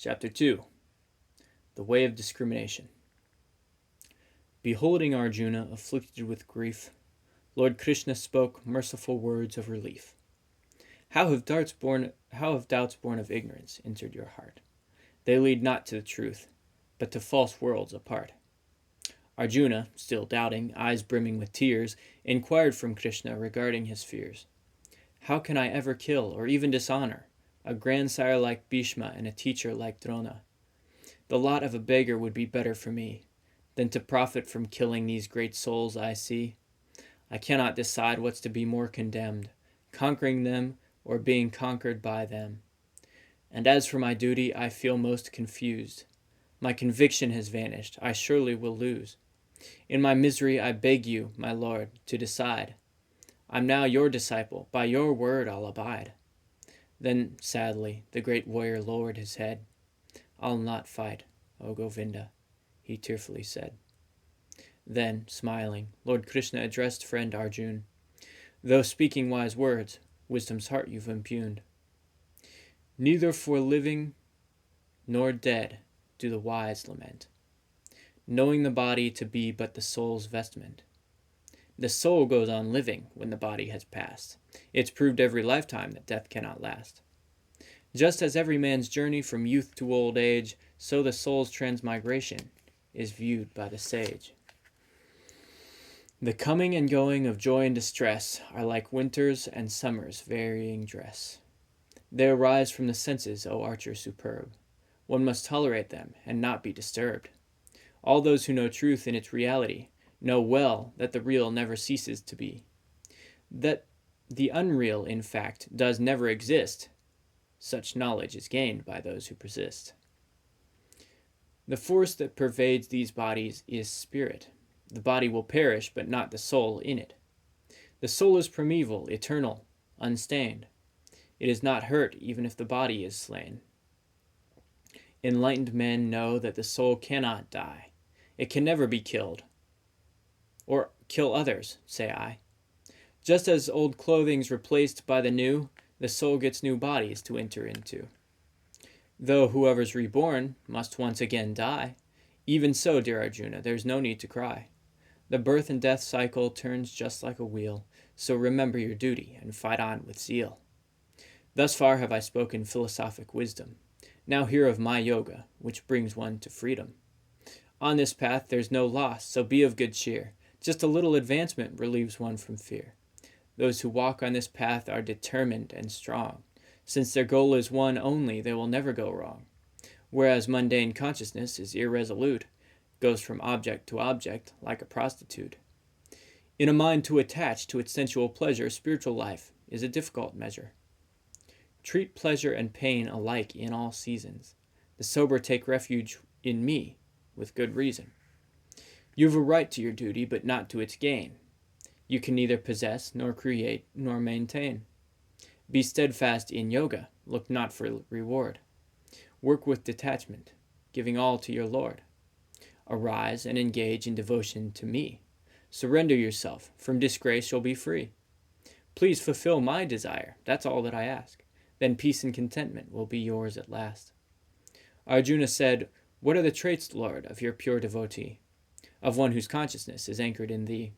Chapter 2. The Way of Discrimination. Beholding Arjuna afflicted with grief, Lord Krishna spoke merciful words of relief. How have doubts born of ignorance entered your heart? They lead not to the truth, but to false worlds apart. Arjuna, still doubting, eyes brimming with tears, inquired from Krishna regarding his fears. How can I ever kill or even dishonor a grandsire like Bhishma and a teacher like Drona? The lot of a beggar would be better for me than to profit from killing these great souls I see. I cannot decide what's to be more condemned, conquering them or being conquered by them. And as for my duty, I feel most confused. My conviction has vanished. I surely will lose. In my misery, I beg you, my lord, to decide. I'm now your disciple. By your word I'll abide. Then, sadly, the great warrior lowered his head. I'll not fight, O Govinda, he tearfully said. Then, smiling, Lord Krishna addressed friend Arjun. Though speaking wise words, wisdom's heart you've impugned. Neither for living nor dead do the wise lament, knowing the body to be but the soul's vestment. The soul goes on living when the body has passed. It's proved every lifetime that death cannot last. Just as every man's journey from youth to old age, so the soul's transmigration is viewed by the sage. The coming and going of joy and distress are like winter's and summer's varying dress. They arise from the senses, O archer superb. One must tolerate them and not be disturbed. All those who know truth in its reality know well that the real never ceases to be. That the unreal, in fact, does never exist. Such knowledge is gained by those who persist. The force that pervades these bodies is spirit. The body will perish, but not the soul in it. The soul is primeval, eternal, unstained. It is not hurt even if the body is slain. Enlightened men know that the soul cannot die. It can never be killed. Or kill others, say I. Just as old clothing's replaced by the new, the soul gets new bodies to enter into. Though whoever's reborn must once again die, even so, dear Arjuna, there's no need to cry. The birth and death cycle turns just like a wheel, so remember your duty and fight on with zeal. Thus far have I spoken philosophic wisdom. Now hear of my yoga, which brings one to freedom. On this path there's no loss, so be of good cheer. Just a little advancement relieves one from fear. Those who walk on this path are determined and strong. Since their goal is one only, they will never go wrong. Whereas mundane consciousness is irresolute, goes from object to object like a prostitute. In a mind too attached to its sensual pleasure, spiritual life is a difficult measure. Treat pleasure and pain alike in all seasons. The sober take refuge in me, with good reason. You have a right to your duty, but not to its gain. You can neither possess, nor create, nor maintain. Be steadfast in yoga, look not for reward. Work with detachment, giving all to your Lord. Arise and engage in devotion to me. Surrender yourself, from disgrace you'll be free. Please fulfill my desire, that's all that I ask. Then peace and contentment will be yours at last. Arjuna said, What are the traits, Lord, of your pure devotee, of one whose consciousness is anchored in thee?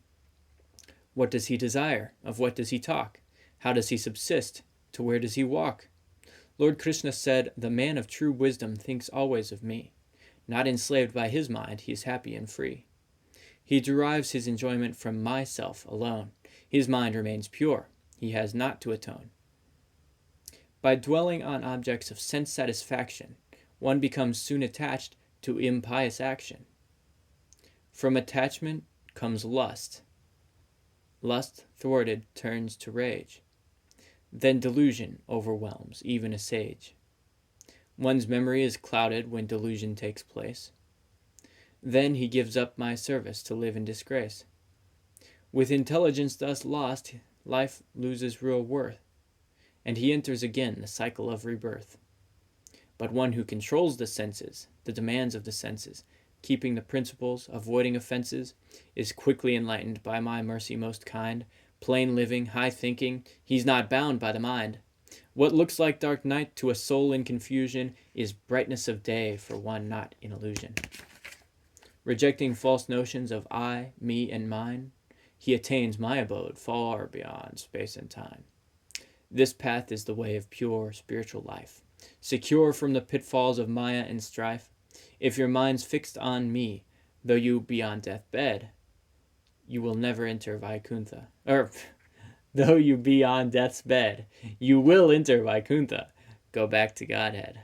What does he desire? Of what does he talk? How does he subsist? To where does he walk? Lord Krishna said, The man of true wisdom thinks always of me. Not enslaved by his mind, he is happy and free. He derives his enjoyment from myself alone. His mind remains pure. He has not to atone. By dwelling on objects of sense satisfaction, one becomes soon attached to impious action. From attachment comes lust. Lust thwarted turns to rage. Then delusion overwhelms even a sage. One's memory is clouded when delusion takes place. Then he gives up my service to live in disgrace. With intelligence thus lost, life loses real worth, and he enters again the cycle of rebirth. But one who controls the senses, the demands of the senses, keeping the principles, avoiding offenses, is quickly enlightened by my mercy most kind. Plain living, high thinking, he's not bound by the mind. What looks like dark night to a soul in confusion is brightness of day for one not in illusion. Rejecting false notions of I, me, and mine, he attains my abode far beyond space and time. This path is the way of pure spiritual life, secure from the pitfalls of Maya and strife. If your mind's fixed on me, though you be on deathbed, you will never enter Vaikuntha. Though you be on death's bed, you will enter Vaikuntha. Go back to Godhead.